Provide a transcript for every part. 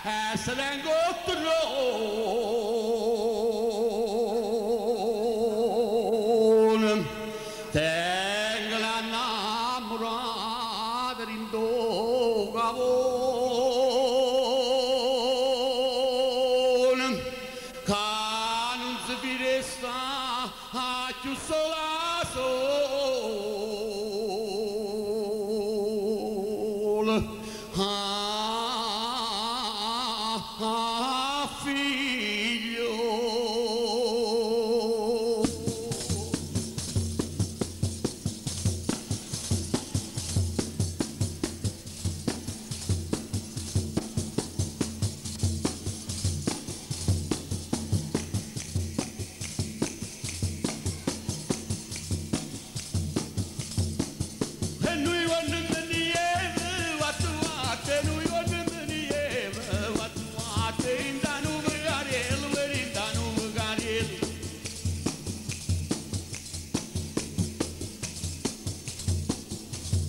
se l'engotro tengo la innamorata in dogavone che non si firesta più sola sola figlio. And we want to be able what to watch, and we want to be able what to watch. In the new Gariel, we're in the new Gariel.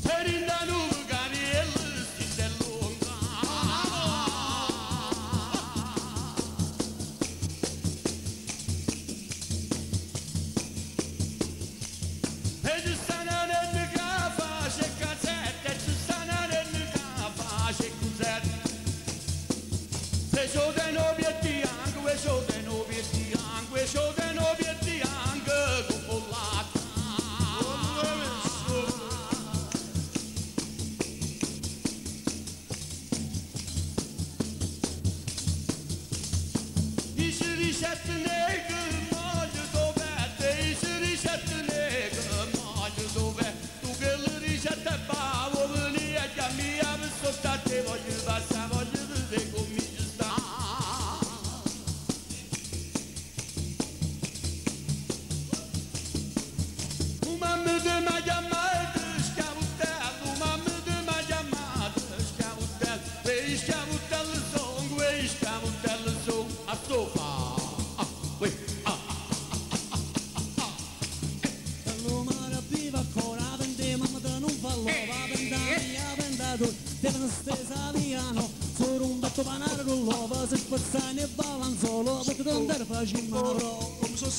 And in the new Gariel, it's a long and the sun and the gafa, shake a set, that's the sun and the gafa, shake a set. We show the nobiety young, we show the nobiety young, we show the nobiety young, go for lot. Is er is het negen, maar je zo bed, is er is het negen, maar je zo bed. Tu geller is het bavo, wanneer je mij hebt zo dat je wat je was, wat je de commissie staat. Uma me de ma chamada, escavutel, uma me de ma chamada, escavutel, we escavutel song, we escavutel song, a sofa. Lumara viva ancora, vendema ma da non fallo, va vendami a vendato, devono stesa viano, solo un batto panare rullova, se spazzani e ballan solo, perché non te facciamo una prova. Come so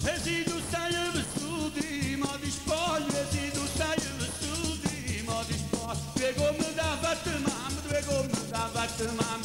E se tu stai vestiti, ma ti spogli, e se tu stai vestiti, ma ti spogli, due come da fatte mamma, due come da fatte mamma.